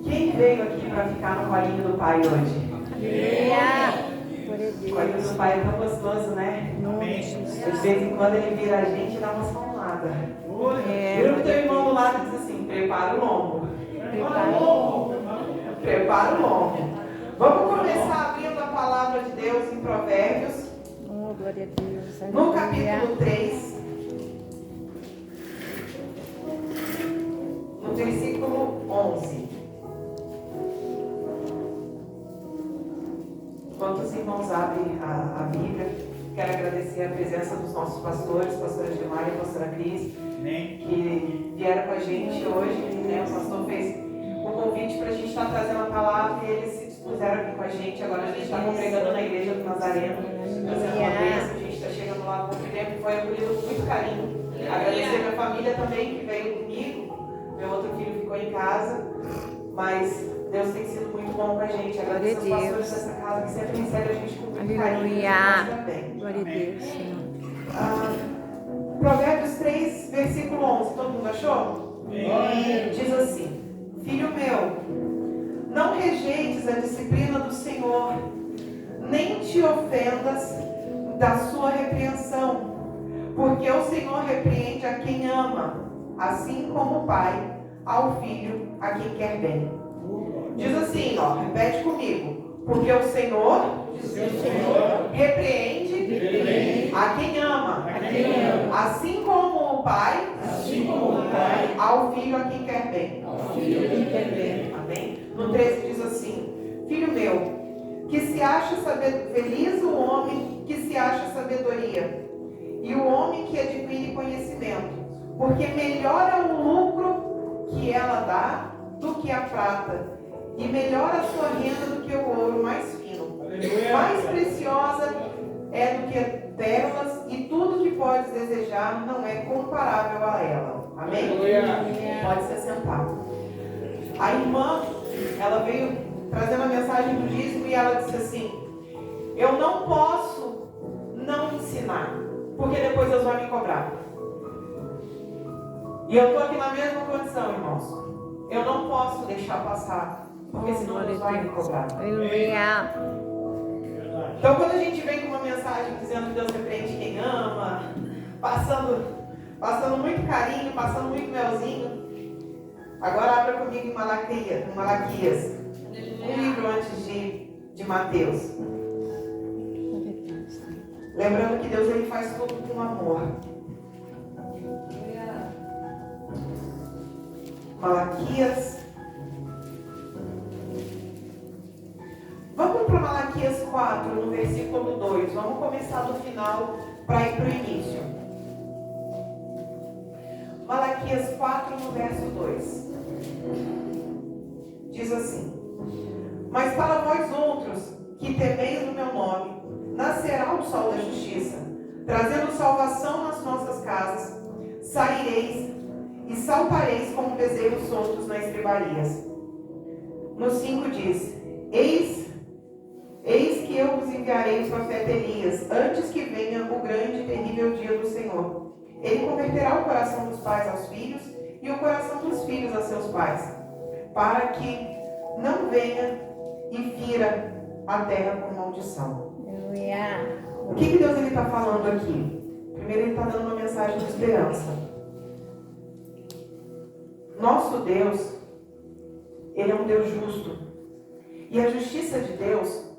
Quem veio aqui para ficar no colinho do pai hoje? O colinho do pai é tão gostoso, né? De vez em quando ele vira a gente e dá uma salmada. Vira pro teu irmão do lado e diz assim: prepara o lombo. Prepara o lombo. Vamos começar abrindo a palavra de Deus em Provérbios. Glória a Deus. No capítulo 3. No versículo 11. Enquanto os irmãos abrem a Bíblia, quero agradecer a presença dos nossos pastores, pastora Gilmar e pastora Cris, que vieram com a gente hoje, né? O pastor fez o convite para a gente estar trazendo a palavra e eles se dispuseram aqui com a gente. Agora a gente está congregando na igreja do Nazareno, fazendo uma bênção. A gente está chegando lá há pouco tempo, foi acolhido com muito carinho. Agradecer a minha família também, que veio comigo. Meu outro filho ficou em casa, mas Deus tem sido muito bom com a gente. Agradeço aos pastores dessa casa que sempre recebem a gente com muito carinho. Glória a Deus, Senhor. Provérbios 3, versículo 11. Todo mundo achou? Diz assim: Filho meu, não rejeites a disciplina do Senhor, nem te ofendas da sua repreensão, porque o Senhor repreende a quem ama, assim como o pai ao filho a quem quer bem. Diz assim, repete comigo. Porque o Senhor repreende a quem ama, assim como o pai ao filho a quem quer bem. Amém? No 13 diz assim: Filho meu, que se acha feliz o homem que se acha sabedoria, e o homem que adquire conhecimento, porque melhor é o lucro que ela dá do que a prata, e melhor a sua renda do que o ouro mais fino. Mais preciosa é do que pérolas, e tudo que podes desejar não é comparável a ela. Amém? Pode se assentar. A irmã, ela veio trazendo a mensagem do dízimo e ela disse assim: eu não posso não ensinar, porque depois Deus vai me cobrar. E eu estou aqui na mesma condição, irmãos. Eu não posso deixar passar, porque senão Deus vai me cobrar. Então, quando a gente vem com uma mensagem dizendo que Deus repreende quem ama, passando muito carinho, passando muito melzinho, agora abra comigo em Malaquias, um livro antes de Mateus. Lembrando que Deus ele faz tudo com amor. Malaquias. Vamos para Malaquias 4, no versículo 2. Vamos começar do final para ir para o início. Malaquias 4, no verso 2. Diz assim: Mas para vós outros que temeis o meu nome, nascerá o sol da justiça, trazendo salvação nas nossas casas. Saireis e saltareis como bezerros soltos nas estrebarias. No 5 diz: Eis que eu vos enviarei o profeta Elias, antes que venha o grande e terrível dia do Senhor. Ele converterá o coração dos pais aos filhos e o coração dos filhos a seus pais, para que não venha e fira a terra com maldição. O que Deus está falando aqui? Primeiro ele está dando uma mensagem de esperança. Nosso Deus, ele é um Deus justo. E a justiça de Deus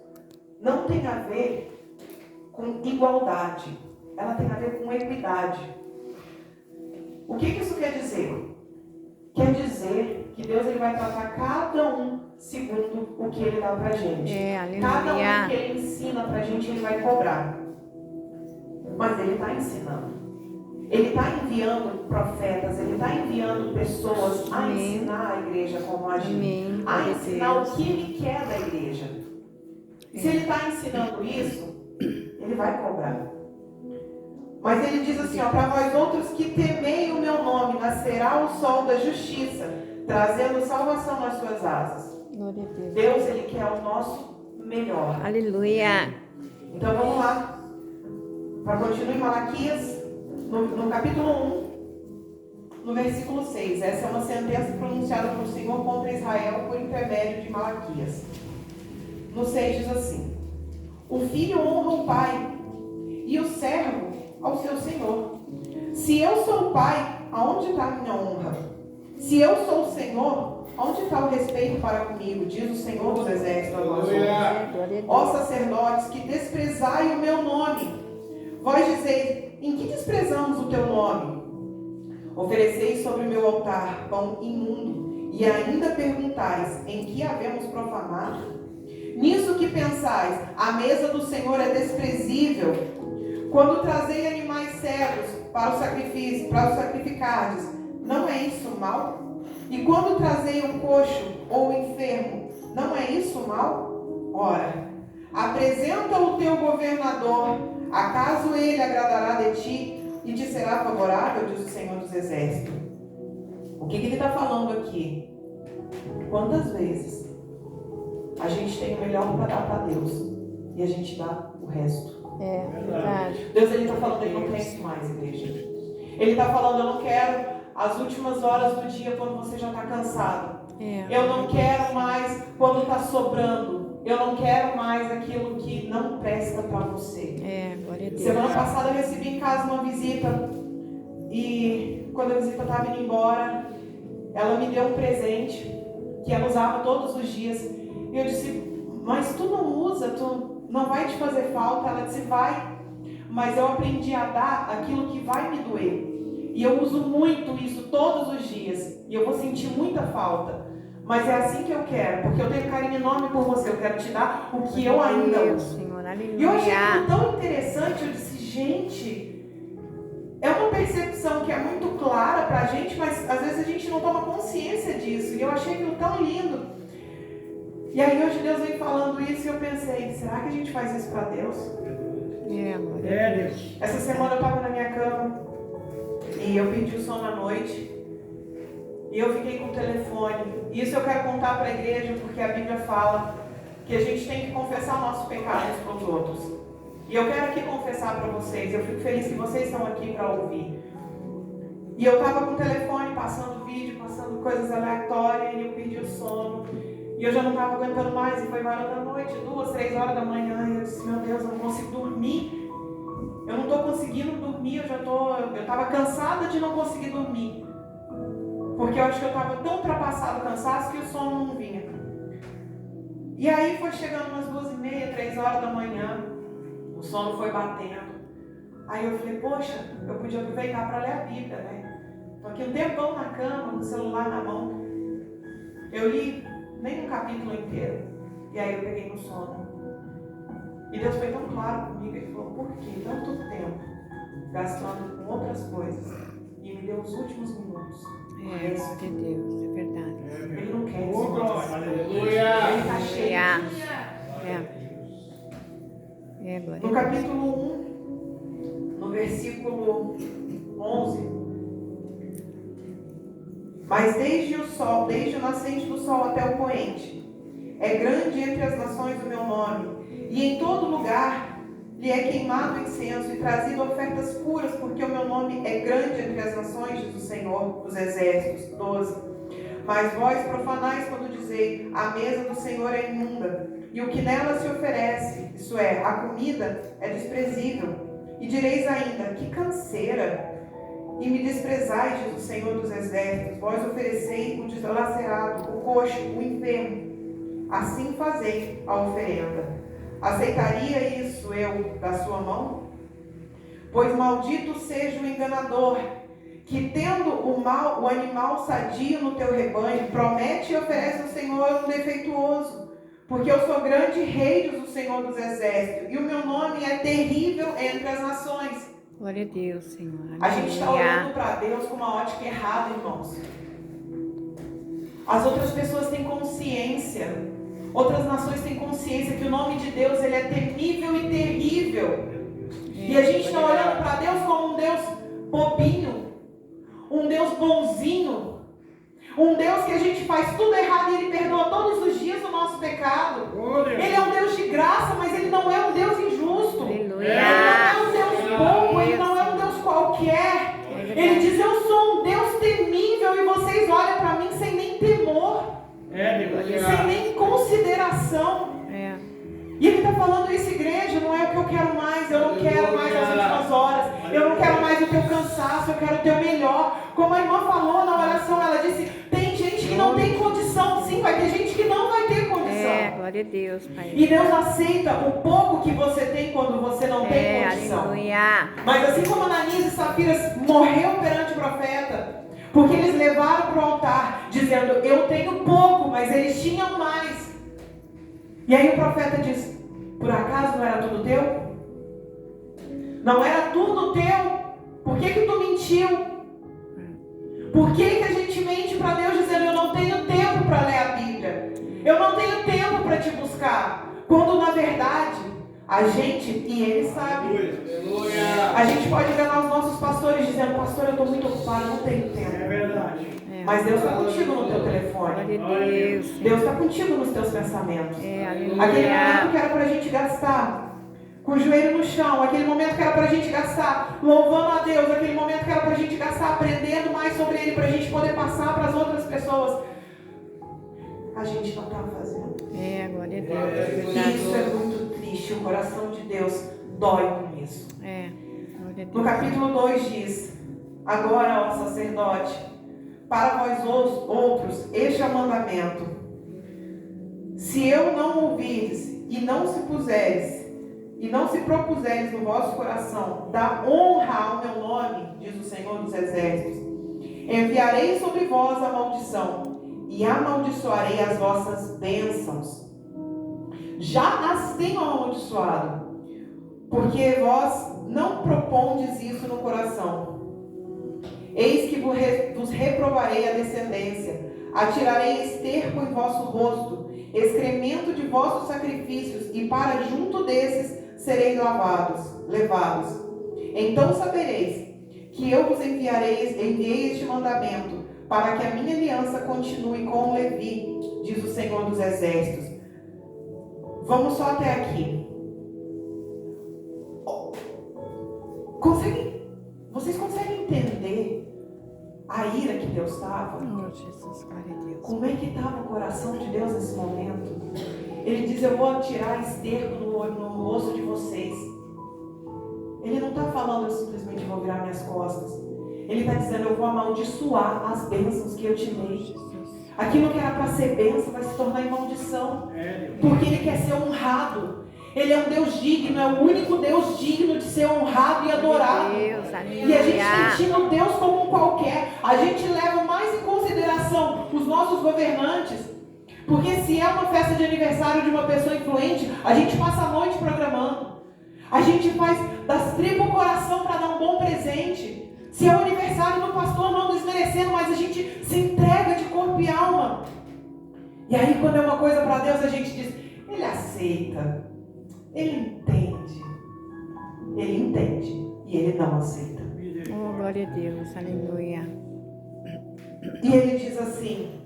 não tem a ver com igualdade. Ela tem a ver com equidade. O que isso quer dizer? Quer dizer que Deus ele vai tratar cada um segundo o que ele dá pra gente. Cada um que ele ensina pra gente, ele vai cobrar. Mas ele está ensinando. Ele está enviando profetas, ele está enviando pessoas a ensinar a igreja como agir, a ensinar o que ele quer da igreja. Se ele está ensinando isso, ele vai cobrar. Mas ele diz assim, para vós outros que temei o meu nome, nascerá o sol da justiça, trazendo salvação nas suas asas. Deus, ele quer o nosso melhor. Aleluia. Então vamos lá. Para continuar em Malaquias, no capítulo 1, no versículo 6. Essa é uma sentença pronunciada pelo Senhor contra Israel por intermédio de Malaquias. No 6 diz assim: o filho honra o pai e o servo ao seu senhor. Se eu sou o pai, aonde está a minha honra? Se eu sou o Senhor, onde está o respeito para comigo? Diz o Senhor dos Exércitos a vós outros. Ó sacerdotes, que desprezai o meu nome. Vós dizeis: em que desprezamos o teu nome? Ofereceis sobre o meu altar pão imundo, e ainda perguntais: em que havemos profanado? Nisso que pensais, a mesa do Senhor é desprezível. Quando trazei animais cegos para o sacrifício, para os sacrificardes, não é isso mal? E quando trazei um coxo ou enfermo, não é isso mal? Ora, apresenta o teu governador, acaso ele agradará de ti e te será favorável, diz o Senhor dos Exércitos. O que ele está falando aqui? Quantas vezes a gente tem o melhor para dar para Deus e a gente dá o resto? É verdade. Deus, ele está falando, ele não quer isso mais, igreja. Ele está falando, eu não quero as últimas horas do dia quando você já está cansado. Eu não quero mais quando está sobrando. Eu não quero mais aquilo que não presta para você. Glória a Deus. Semana passada eu recebi em casa uma visita. E quando a visita estava indo embora, ela me deu um presente que ela usava todos os dias. E eu disse: mas tu não usa, tu não vai te fazer falta? Ela disse: vai, mas eu aprendi a dar aquilo que vai me doer. E eu uso muito isso todos os dias. E eu vou sentir muita falta. Mas é assim que eu quero, porque eu tenho carinho enorme por você. Eu quero te dar o que eu ainda uso. E eu achei aquilo tão interessante. Eu disse: gente, é uma percepção que é muito clara pra gente, mas às vezes a gente não toma consciência disso. E eu achei aquilo tão lindo. E aí hoje Deus vem falando isso e eu pensei: será que a gente faz isso pra Deus? Deus. Essa semana eu estava na minha cama e eu perdi o sono à noite. E eu fiquei com o telefone. Isso eu quero contar para a igreja, porque a Bíblia fala que a gente tem que confessar o nosso pecado uns para os outros. E eu quero aqui confessar para vocês. Eu fico feliz que vocês estão aqui para ouvir. E eu estava com o telefone, passando vídeo, passando coisas aleatórias, e eu perdi o sono. E eu já não estava aguentando mais, e foi várias da noite, 2, 3 horas da manhã, e eu disse: meu Deus, eu não consigo dormir. Eu não estou conseguindo dormir, eu estava cansada de não conseguir dormir. Porque eu acho que eu estava tão ultrapassado, cansaço, que o sono não vinha. E aí foi chegando umas 2h30, 3 horas da manhã, o sono foi batendo. Aí eu falei: poxa, eu podia aproveitar para ler a Bíblia, né? Estou aqui um tempão na cama, com o celular na mão. Eu li nem um capítulo inteiro. E aí eu peguei no sono. E Deus foi tão claro comigo. Ele falou: por que tanto tempo gastando com outras coisas? E me deu os últimos minutos. Glória a Deus, é verdade. Ele não quer isso. Aleluia. Ele está cheio. Glória No capítulo 1, no versículo 11. Mas desde o nascente do sol até o poente, é grande entre as nações o meu nome, e em todo lugar lhe é queimado incenso e trazido ofertas puras, porque o meu nome é grande entre as nações, diz o Senhor dos Exércitos. 12. Mas vós profanais quando dizei: a mesa do Senhor é imunda, e o que nela se oferece, isso é, a comida, é desprezível. E direis ainda: que canseira! E me desprezais, diz o Senhor dos Exércitos. Vós ofereceis o deslacerado, o coxo, o enfermo. Assim fazei a oferenda. Aceitaria isso eu da sua mão? Pois maldito seja o enganador, que tendo o animal sadio no teu rebanho, promete e oferece ao Senhor um defeituoso. Porque eu sou grande rei, diz o Senhor dos Exércitos, e o meu nome é terrível entre as nações. Glória a Deus, Senhor. A gente está olhando para Deus com uma ótica errada, irmãos. As outras pessoas têm consciência. Outras nações têm consciência que o nome de Deus, ele é temível e terrível. E a gente está olhando para Deus como um Deus bobinho, um Deus bonzinho, um Deus que a gente faz tudo errado e Ele perdoa todos os dias o nosso pecado. Ele é um Deus de graça, mas Ele não é um Deus injusto. Ele não é um Deus bobo, Ele não é um Deus qualquer. Ele diz: eu sou um Deus temível amor, sem nem consideração. É. E ele está falando isso, igreja, não é o que eu quero mais, eu não quero mais as últimas horas, eu não quero mais o teu cansaço, eu quero o teu melhor. Como a irmã falou na oração, ela disse, tem gente que não tem condição, sim, vai ter gente que não vai ter condição. Glória a Deus, Pai. E Deus aceita o pouco que você tem quando você não tem condição. Aleluia. Mas assim como Ananias e Safiras morreu perante o profeta, porque eles levaram para o altar, dizendo, eu tenho pouco, mas eles tinham mais. E aí o profeta diz, por acaso não era tudo teu? Não era tudo teu? Por que tu mentiu? Por que a gente mente para Deus dizendo, eu não tenho tempo para ler a Bíblia? Eu não tenho tempo para te buscar. Quando na verdade, a gente, e ele sabe, a gente pode enganar os nossos pastores dizendo, pastor, eu estou muito ocupado, não tenho tempo. É verdade. Mas Deus está contigo no teu telefone. Deus está contigo nos teus pensamentos. Aquele momento que era para a gente gastar com o joelho no chão, aquele momento que era para a gente gastar louvando a Deus, aquele momento que era para a gente gastar aprendendo mais sobre Ele, para a gente poder passar para as outras pessoas, a gente não está fazendo. Glória a Deus. Isso é muito triste. O coração de Deus dói com isso. Glória a Deus. No capítulo 2 diz, agora, ó sacerdote, para vós outros, este é o mandamento. Se eu não ouvirdes e não se puseres, e não se propuseres no vosso coração, dar honra ao meu nome, diz o Senhor dos Exércitos, enviarei sobre vós a maldição, e amaldiçoarei as vossas bênçãos. Já as tenho amaldiçoado, porque vós não propondes isso no coração. Eis que vos reprovarei a descendência, atirarei esterco em vosso rosto, excremento de vossos sacrifícios, e para junto desses sereis levados. Então sabereis que eu vos enviei este mandamento, para que a minha aliança continue com Levi, diz o Senhor dos Exércitos. Vamos só até aqui. Vocês conseguem entender a ira que Deus estava? Jesus, glória a Deus. Como é que estava o coração de Deus nesse momento? Ele diz, eu vou tirar esterco no rosto de vocês. Ele não está falando, eu simplesmente vou virar minhas costas. Ele está dizendo, eu vou amaldiçoar as bênçãos que eu te dei. Aquilo que era para ser bênção vai se tornar em maldição. Porque Ele quer ser honrado. Ele é um Deus digno, é o único Deus digno de ser honrado e adorado. E a gente sentindo Deus como um qualquer, a gente leva mais em consideração os nossos governantes. Porque se é uma festa de aniversário de uma pessoa influente, a gente passa a noite programando. A gente faz das tripas o coração para dar um bom presente. Se é o aniversário do pastor, não desmerecendo, mas a gente se entrega de corpo e alma. E aí quando é uma coisa para Deus, a gente diz, Ele aceita. Ele entende e ele não aceita. Oh, glória a Deus, aleluia. E ele diz assim,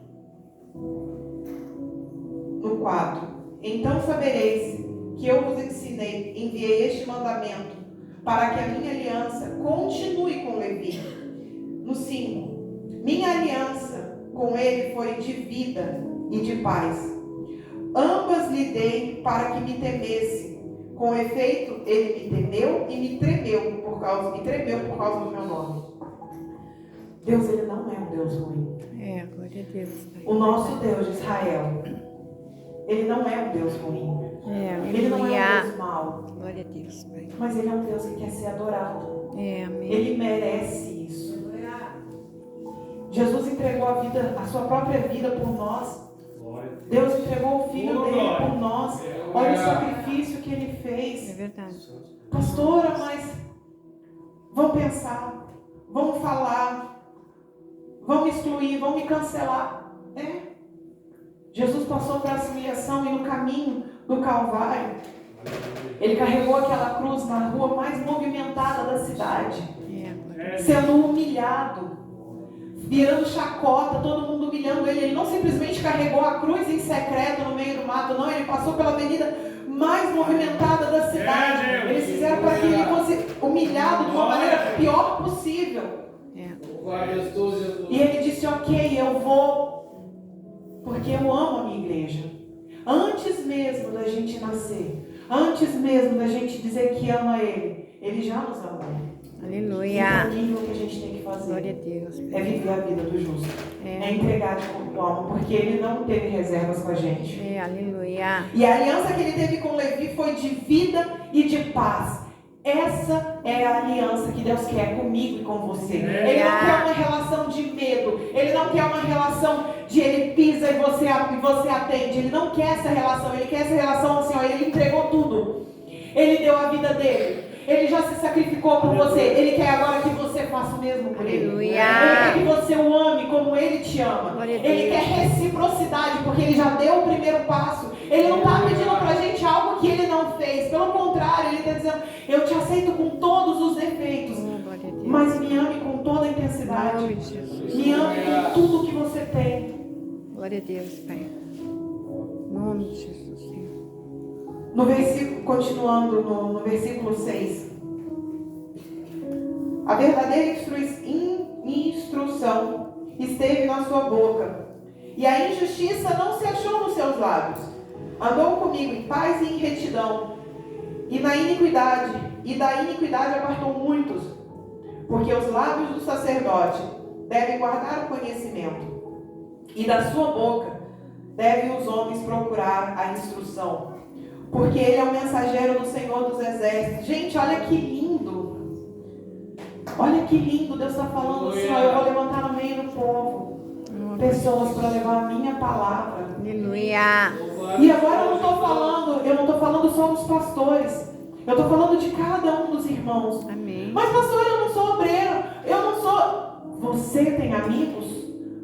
no 4, então sabereis que eu vos enviei este mandamento, para que a minha aliança continue com Levi. No 5, minha aliança com ele foi de vida e de paz. Ambas lhe dei para que me temesse. Com efeito, ele me temeu e me tremeu por causa do meu nome. Deus, ele não é um Deus ruim. Glória a Deus. Pai. O nosso Deus de Israel, ele não é um Deus ruim. Ele não é um Deus mau. Glória a Deus, Pai. Mas ele é um Deus que quer ser adorado. Amém. Ele merece isso. Jesus entregou a sua própria vida por nós. Deus entregou o Filho dele por nós. Olha o sacrifício que ele fez. É verdade. Pastora, mas vão pensar, vão falar, vão me excluir, vão me cancelar. Jesus passou por essa humilhação e no caminho do Calvário, ele carregou aquela cruz na rua mais movimentada da cidade, sendo humilhado, virando chacota, todo mundo humilhando ele. Ele não simplesmente carregou a cruz em secreto no meio do mato, não. Ele passou pela avenida mais movimentada da cidade. Eles fizeram para que ele fosse humilhado de uma maneira pior possível. E ele disse, ok, eu vou, Porque eu amo a minha igreja. Antes mesmo da gente nascer, antes mesmo da gente dizer que ama Ele já nos amou. Aleluia. Então, o que a gente tem que fazer Glória a Deus. é viver a vida do justo. É. É entregar de corpo e alma, porque Ele não teve reservas com a gente. É, aleluia. E a aliança que Ele teve com Levi foi de vida e de paz. Essa é a aliança que Deus quer comigo e com você. Ele não quer uma relação de medo. Ele não quer uma relação de Ele pisa e você atende. Ele não quer essa relação. Ele quer essa relação assim, ó, Ele entregou tudo. Ele deu a vida dele. Ele já se sacrificou por você. Ele quer agora que você faça o mesmo por Ele. Aleluia. Ele quer que você o ame como Ele te ama. Glória a Ele Deus. quer reciprocidade, porque Ele já deu o primeiro passo. Ele não está pedindo pra gente algo que Ele não fez. Pelo contrário, Ele está dizendo, eu te aceito com todos os defeitos, Oh, glória a Deus. mas me ame com toda a Em intensidade. nome de Jesus. Me ame com tudo que você tem. Glória a Deus, Pai. Em nome de Jesus, Senhor. No versículo, continuando no versículo 6. A verdadeira instrução esteve na sua boca, e a injustiça não se achou nos seus lábios. Andou comigo em paz e em retidão, e da iniquidade apartou muitos, porque os lábios do sacerdote devem guardar o conhecimento, e da sua boca devem os homens procurar a instrução, porque ele é o mensageiro do Senhor dos Exércitos. Gente, olha que lindo! Olha que lindo, Deus está falando assim, ó, eu vou levantar no meio do povo pessoas para levar a minha palavra. Aleluia. E agora eu não estou falando só dos pastores, eu estou falando de cada um dos irmãos. Amém. Mas pastor, eu não sou obreiro, eu não sou. Você tem amigos?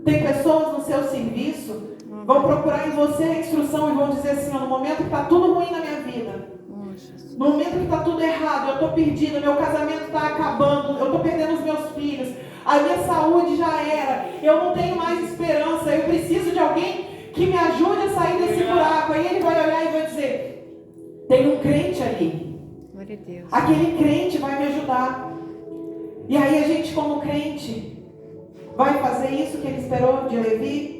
Tem pessoas no seu serviço? Vão procurar em você a instrução e vão dizer assim, ó, no momento que está tudo ruim na minha vida, Oh, Jesus. no momento que está tudo errado, eu estou perdida, meu casamento está acabando, eu estou perdendo os meus filhos, a minha saúde já era, eu não tenho mais esperança, eu preciso de alguém que me ajude a sair desse buraco. Aí ele vai olhar e vai dizer, tem um crente ali, Glória a Deus. aquele crente vai me ajudar. E aí a gente, como crente, vai fazer isso que ele esperou de Levi?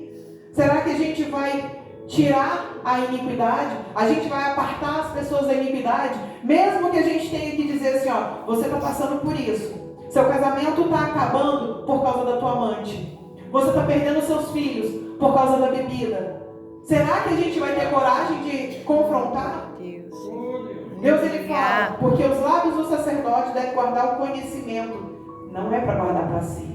Será que a gente vai tirar a iniquidade? A gente vai apartar as pessoas da iniquidade? Mesmo que a gente tenha que dizer assim, ó, você está passando por isso. Seu casamento está acabando por causa da tua amante. Você está perdendo seus filhos por causa da bebida. Será que a gente vai ter coragem de confrontar? Deus. Deus, ele fala, porque os lábios do sacerdote devem guardar o conhecimento. Não é para guardar para si.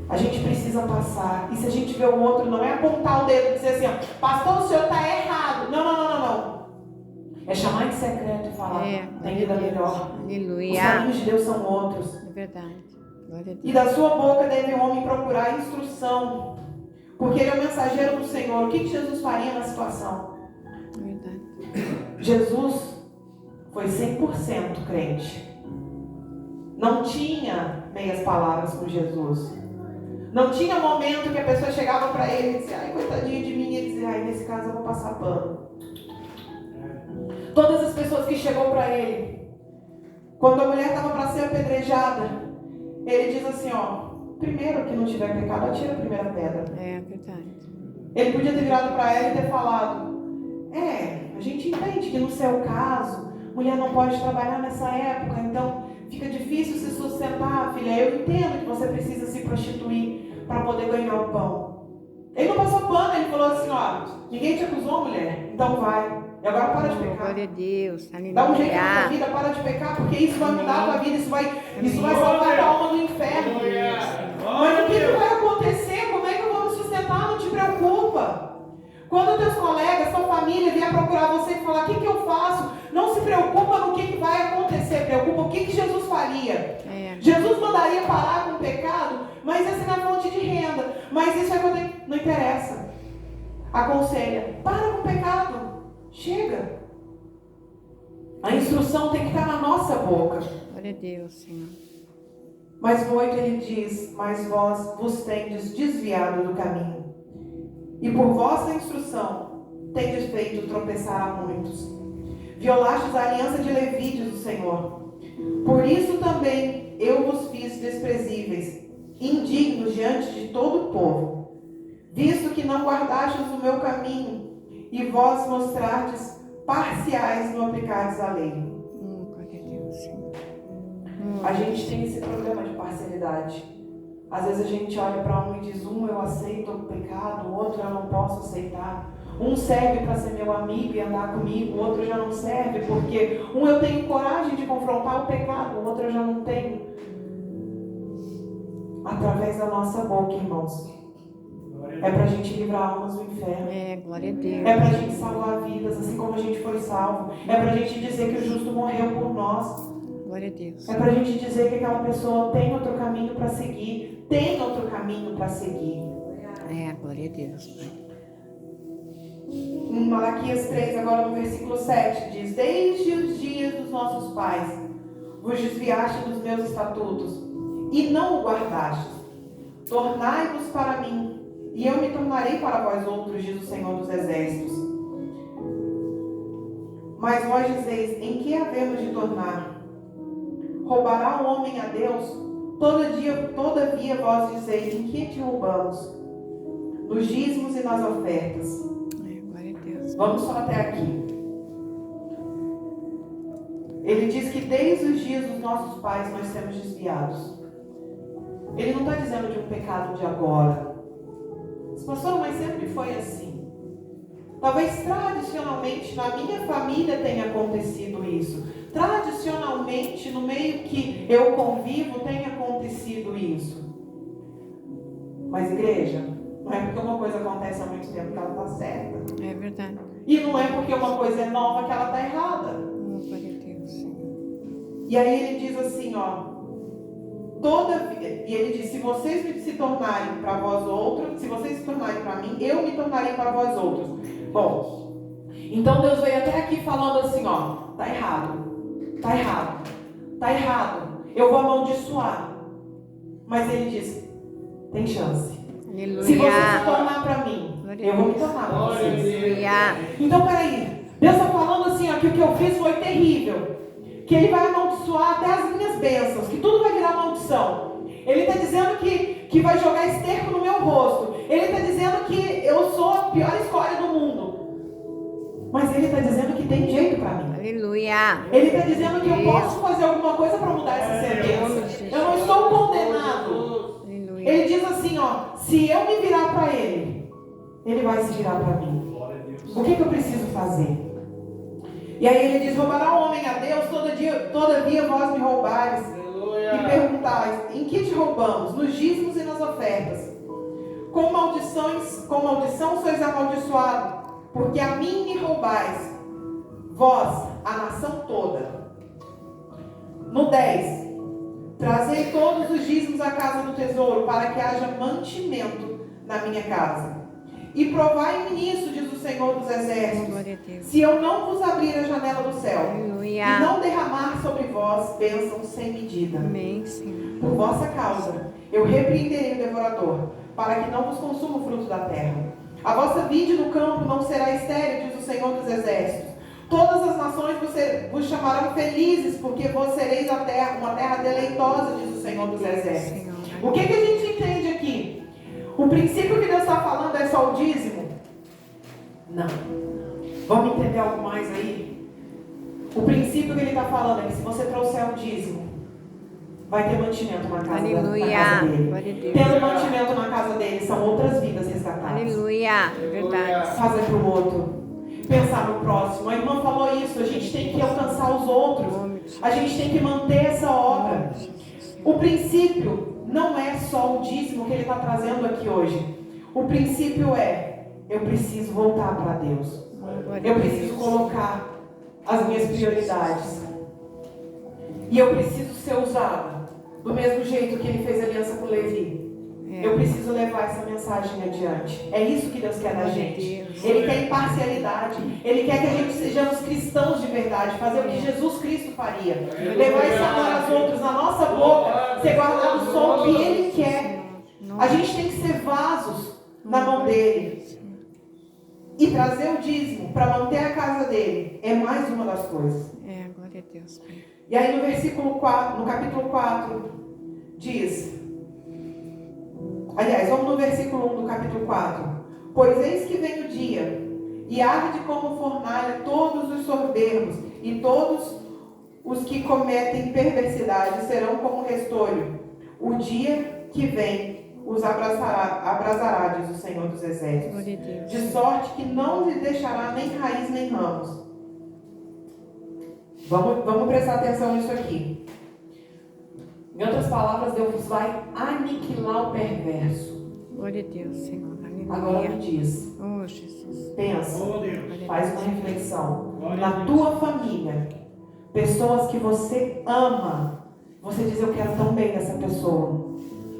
A gente precisa passar. E se a gente vê o outro, não é apontar o dedo e dizer assim, ó, pastor, o senhor está errado. Não. É chamar em secreto e falar, tem vida melhor. Aleluia. Os caminhos de Deus são outros. É verdade. Glória a Deus. E da sua boca deve o homem procurar instrução, porque ele é o mensageiro do Senhor. O que Jesus faria na situação? É verdade. Jesus foi 100% crente. Não tinha meias palavras com Jesus. Não tinha momento que a pessoa chegava para ele e dizia, ai, coitadinho de mim, e ele dizia, ai, nesse caso eu vou passar pano. Todas as pessoas que chegou para ele, quando a mulher estava para ser apedrejada, ele diz assim, ó, primeiro que não tiver pecado, atira a primeira pedra. É verdade. Ele podia ter virado para ela e ter falado, a gente entende que no seu caso, mulher não pode trabalhar nessa época, então fica difícil se sustentar, filha. Eu entendo que você precisa se prostituir para poder ganhar o pão. Ele não passou pano, ele falou assim, ó, ninguém te acusou, mulher, então vai. E agora para de pecar. Glória a Deus. Aleluia. Dá um jeito na tua vida, para de pecar, porque isso vai mudar a tua vida, isso vai salvar a tua alma do inferno. Mas o que vai acontecer? Como é que eu vou me sustentar? Não te preocupa. Quando teus colegas, tua família vier procurar você e falar, o que eu faço? Não se preocupa no que vai acontecer, preocupa o que Jesus faria. Jesus mandaria parar com o pecado, mas essa não é fonte de renda. Mas isso é quando não interessa. Aconselha, para com o pecado. Chega. A instrução tem que estar na nossa boca. Glória a Deus, Senhor. Mas no 8 ele diz, mas vós vos tendes desviado do caminho, e por vossa instrução tendes feito tropeçar a muitos. Violastes a aliança de Levi, diz o Senhor. Por isso também eu vos fiz desprezíveis, indignos diante de todo o povo. visto que não guardastes o meu caminho, e vós mostrardes parciais no aplicardes a lei. Glória a Deus, Senhor. A gente tem esse problema de parcialidade. Às vezes a gente olha para um e diz, eu aceito o pecado, o outro eu não posso aceitar. Um serve para ser meu amigo e andar comigo, o outro já não serve, porque eu tenho coragem de confrontar o pecado, o outro eu já não tenho. Através da nossa boca, irmãos, é para a gente livrar almas do inferno. Glória a Deus. É para a gente salvar vidas, assim como a gente foi salvo. É para a gente dizer que o justo morreu por nós. Glória a Deus. É para a gente dizer que aquela pessoa tem outro caminho para seguir. Tem outro caminho para seguir. Glória a Deus, Pai. Em Malaquias 3, agora no versículo 7, diz: desde os dias dos nossos pais vos desviaste dos meus estatutos e não o guardastes. Tornai-vos para mim, e eu me tornarei para vós outros, diz o Senhor dos Exércitos. Mas vós dizeis, em que havemos de tornar? Roubará o homem a Deus? Todavia vós dizeis, em que te roubamos? Nos dízimos e nas ofertas. Glória a Deus. Vamos só até aqui. Ele diz que desde os dias dos nossos pais nós temos desviados. Ele não está dizendo de um pecado de agora. Pastor, mas sempre foi assim. Talvez tradicionalmente na minha família tenha acontecido isso. Tradicionalmente no meio que eu convivo tenha acontecido isso. Mas igreja, não é porque uma coisa acontece há muito tempo que ela está certa. É verdade. E não é porque uma coisa é nova que ela está errada. Glória a Deus, Senhor. E aí ele diz assim, e ele diz, se vocês se tornarem para vós outros, se vocês se tornarem para mim, eu me tornarei para vós outros. Bom, então Deus veio até aqui falando assim, tá errado, eu vou amaldiçoar. Mas ele diz, tem chance. Aleluia. Se você se tornar para mim, eu vou me tornar para vocês. Aleluia. Então peraí, Deus está falando assim, que o que eu fiz foi terrível. Que ele vai amaldiçoar até as minhas bênçãos, que tudo vai virar maldição. Ele está dizendo que vai jogar esterco no meu rosto. Ele está dizendo que eu sou a pior escolha do mundo. Mas ele está dizendo que tem jeito para mim. Aleluia. Ele está dizendo que eu posso fazer alguma coisa para mudar essa sentença. Eu não estou condenado. Aleluia. Ele diz assim, se eu me virar para ele, ele vai se virar para mim. O que eu preciso fazer? E aí ele diz, roubará o homem a Deus, todavia vós me roubares. E perguntais, em que te roubamos? Nos dízimos e nas ofertas. Com maldição sois amaldiçoados, porque a mim me roubais, vós, a nação toda. No 10, trazei todos os dízimos à casa do tesouro, para que haja mantimento na minha casa. E provai-me nisso, diz o Senhor dos Exércitos, se eu não vos abrir a janela do céu, Aleluia. e não derramar sobre vós bênçãos sem medida. Amém, Senhor. Por vossa causa, eu repreenderei o devorador, para que não vos consuma o fruto da terra. A vossa vide no campo não será estéril, diz o Senhor dos Exércitos. Todas as nações vos chamarão felizes, porque vós sereis uma terra deleitosa, diz o Senhor dos Exércitos. O que a gente entende aqui? O princípio que Deus está falando é só o dízimo? Não. Vamos entender algo mais aí? O princípio que ele está falando é que se você trouxer o dízimo, vai ter mantimento na casa, Aleluia. na casa dele. Glória a Deus. Tendo mantimento na casa dele, são outras vidas resgatadas. Aleluia. Verdade. Fazer para o outro. Pensar no próximo. A irmã falou isso. A gente tem que alcançar os outros. A gente tem que manter essa obra. O princípio não é só o dízimo que ele está trazendo aqui hoje. O princípio é, eu preciso voltar para Deus. Eu preciso colocar as minhas prioridades. E eu preciso ser usada do mesmo jeito que ele fez aliança com Levi. Eu preciso levar essa mensagem adiante. É isso que Deus quer da gente. Ele quer imparcialidade. Ele quer que a gente sejamos cristãos de verdade. Fazer o que Jesus Cristo faria. Levar esse amor aos outros na nossa boca. Ser guardado só o que Ele quer. A gente tem que ser vasos na mão dele. E trazer o dízimo para manter a casa dele é mais uma das coisas. Glória a Deus, Pai. E aí no versículo 4, no capítulo 4, diz: Aliás, vamos no versículo 1 do capítulo 4. Pois eis que vem o dia, e arde como fornalha todos os soberbos, e todos os que cometem perversidade serão como restolho. O dia que vem os abrasará, diz o Senhor dos Exércitos, de sorte que não lhe deixará nem raiz nem ramos. Vamos prestar atenção nisso aqui. Em outras palavras, Deus vai aniquilar o perverso. Glória a Deus, Senhor. Aleluia. Agora me diz. Oh, Jesus. Pensa. Faz uma reflexão. Glória a Na Deus. tua família, pessoas que você ama, você diz: eu quero tão bem dessa pessoa.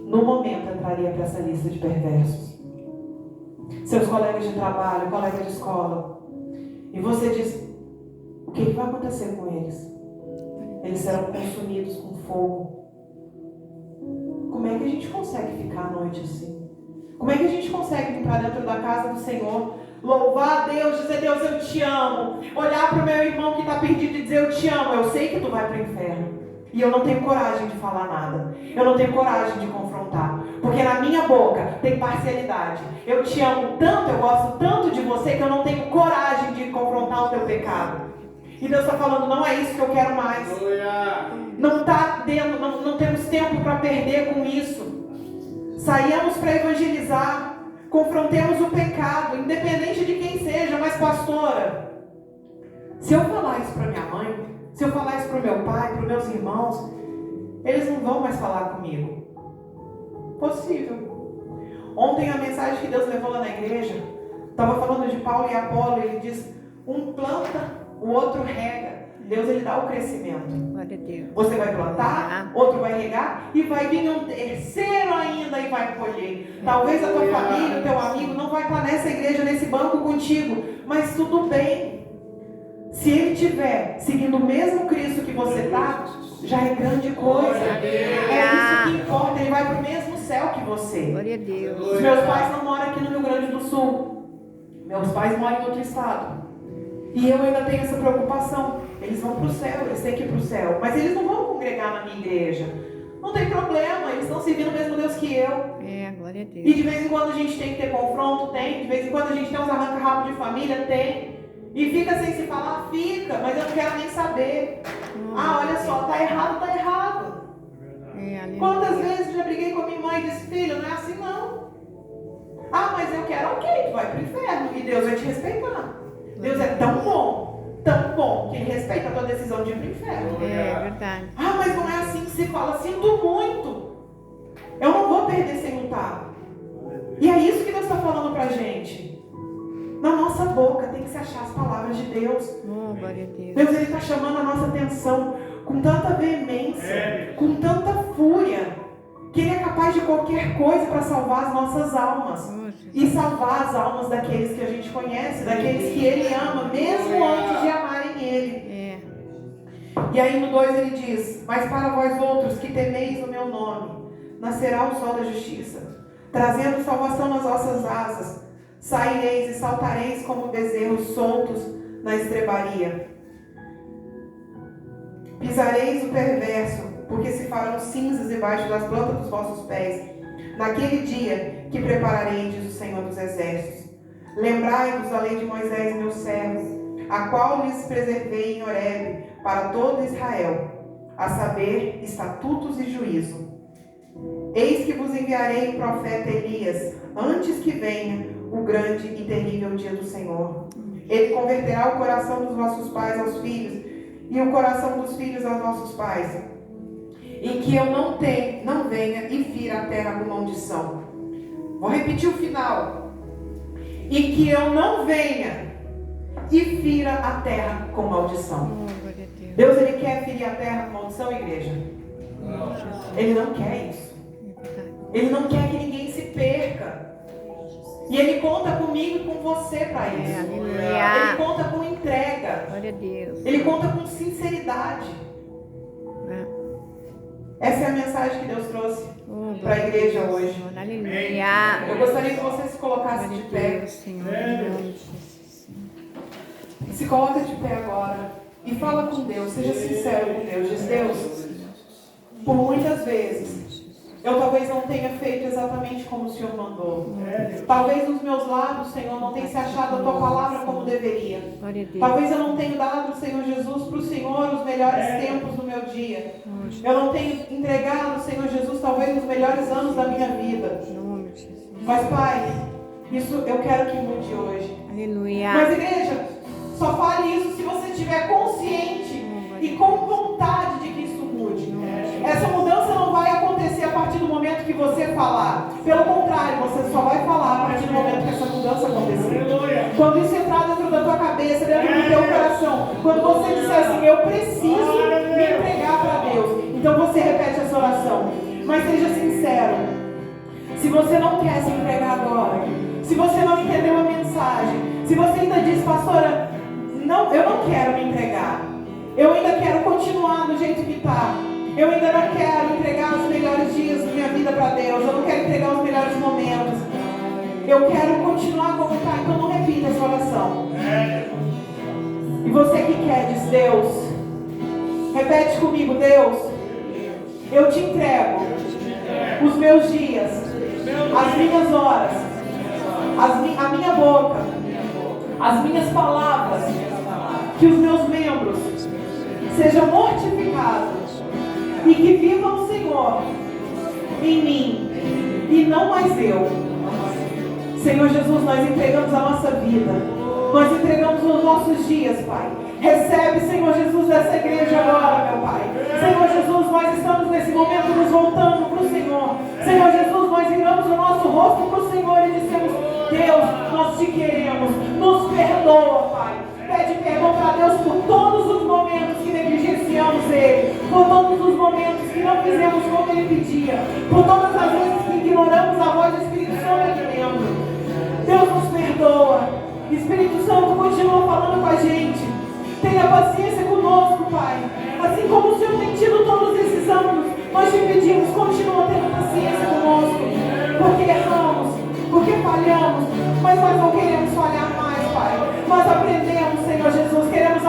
No momento entraria para essa lista de perversos. Seus colegas de trabalho, colegas de escola. E você diz: o que vai acontecer com eles? Eles serão consumidos com fogo. Como é que a gente consegue ficar à noite assim? Como é que a gente consegue vir para dentro da casa do Senhor, louvar a Deus, dizer: Deus, eu te amo, olhar para o meu irmão que está perdido e dizer: eu te amo, eu sei que tu vai para o inferno, e eu não tenho coragem de falar nada, eu não tenho coragem de confrontar, porque na minha boca tem parcialidade. Eu te amo tanto, eu gosto tanto de você, que eu não tenho coragem de confrontar o teu pecado. E Deus está falando: não é isso que eu quero mais. Não temos tempo para perder com isso. Saiamos para evangelizar, confrontemos o pecado, independente de quem seja. Mas pastora, se eu falar isso para minha mãe, se eu falar isso para o meu pai, para os meus irmãos, eles não vão mais falar comigo. Possível. Ontem a mensagem que Deus levou lá na igreja, estava falando de Paulo e Apolo. Ele diz: um planta, o outro rega. Deus, ele dá o crescimento. Glória a Deus. Você vai plantar, outro vai regar, e vai vir um terceiro ainda e vai colher. Talvez a tua família, o teu amigo não vai estar nessa igreja, nesse banco contigo, mas tudo bem. Se ele estiver seguindo o mesmo Cristo que você está, já é grande coisa. É isso que importa. Ele vai para o mesmo céu que você. Glória a Deus. Os meus pais não moram aqui no Rio Grande do Sul. Meus pais moram em outro estado. E eu ainda tenho essa preocupação. Eles vão para o céu, eles têm que ir para o céu. Mas eles não vão congregar na minha igreja. Não tem problema, eles estão servindo o mesmo Deus que eu. Glória a Deus. E de vez em quando a gente tem que ter confronto, tem. De vez em quando a gente tem uns arranca-rabo de família, tem. E fica sem se falar, fica. Mas eu não quero nem saber. Olha só, tá errado, tá errado. Quantas vezes eu já briguei com a minha mãe e disse: filho, não é assim não. Mas eu quero, ok, tu vai pro inferno. E Deus vai te respeitar. Deus é tão bom, que Ele respeita a tua decisão de ir pro inferno. É verdade. Mas não é assim que se fala. Sinto muito. Eu não vou perder sem lutar. E é isso que Deus está falando pra gente. Na nossa boca tem que se achar as palavras de Deus. Glória a Deus. Deus, Ele está chamando a nossa atenção com tanta veemência, com tanta fúria, que Ele é capaz de qualquer coisa para salvar as nossas almas. E salvar as almas daqueles que a gente conhece, daqueles que Ele ama, mesmo antes de amarem Ele. E aí no 2 ele diz: mas para vós outros que temeis o meu nome, nascerá o sol da justiça, trazendo salvação nas vossas asas. Saireis e saltareis como bezerros soltos na estrebaria. Pisareis o perverso, porque se farão cinzas debaixo das plantas dos vossos pés. Naquele dia que prepararei, diz o Senhor dos Exércitos. Lembrai-vos da lei de Moisés, meu servo, a qual lhes preservei em Horebe para todo Israel, a saber, estatutos e juízo. Eis que vos enviarei o profeta Elias, antes que venha o grande e terrível dia do Senhor. Ele converterá o coração dos vossos pais aos filhos, e o coração dos filhos aos vossos pais, em que eu não venha e fira a terra com maldição. Vou repetir o final. E que eu não venha e fira a terra com maldição. Deus, Ele quer ferir a terra com maldição, igreja? Ele não quer isso. Ele não quer que ninguém se perca. E Ele conta comigo e com você para isso. Ele conta com entrega. Glória a Deus. Ele conta com sinceridade. Essa é a mensagem que Deus trouxe para a igreja hoje. Aleluia. Eu gostaria que você se colocasse de pé. Se coloca de pé agora e fala com Deus. Seja sincero com Deus. Diz: Deus, por muitas vezes Eu talvez não tenha feito exatamente como o Senhor mandou. Talvez os meus lábios, Senhor, não tenha se achado a Tua palavra como deveria. Talvez eu não tenha dado, Senhor Jesus, para o Senhor os melhores tempos do meu dia. Eu não tenho entregado, Senhor Jesus, talvez os melhores anos da minha vida. Mas, Pai, isso eu quero que mude hoje. Aleluia. Mas, igreja, só fale isso se você estiver consciente e com vontade de que isso mude. Essa mudança não vai acontecer a partir do momento que você falar. Pelo contrário, você só vai falar a partir do momento que essa mudança acontecer. Quando isso entrar dentro da tua cabeça, dentro do teu coração, quando você disser assim, eu preciso me entregar para Deus, então você repete essa oração. Mas seja sincero. Se você não quer se entregar agora, se você não entendeu a mensagem, se você ainda diz, pastora, não, eu não quero me entregar, eu ainda quero continuar do jeito que está, eu ainda não quero entregar os melhores dias da minha vida para Deus, eu não quero entregar os melhores momentos, eu quero continuar como está, então não repita essa oração. E você que quer, diz, Deus, repete comigo, Deus, eu te entrego os meus dias, as minhas horas, a minha boca, as minhas palavras, que os meus membros sejam mortificados e que viva o Senhor em mim e não mais eu. Senhor Jesus, nós entregamos a nossa vida, nós entregamos os nossos dias, Pai. Recebe, Senhor Jesus, essa igreja agora, meu Pai. Senhor Jesus, nós estamos nesse momento nos voltando para o Senhor. Senhor Jesus, nós viramos o nosso rosto para o Senhor e dissemos, Deus, nós te queremos, nos perdoa, Pai. Pede perdão para Deus por todos os momentos que negligenciamos Ele, por todos os momentos que não fizemos como Ele pedia, por todas as vezes que ignoramos a voz do Espírito Santo aqui dentro. Deus nos perdoa. Espírito Santo continua falando com a gente. Tenha paciência conosco, Pai. Assim como o Senhor tem tido todos esses anos, nós te pedimos, continua tendo paciência conosco. Porque erramos, porque falhamos, mas nós não queremos falhar mais, Pai. Nós aprendemos, Senhor Jesus, queremos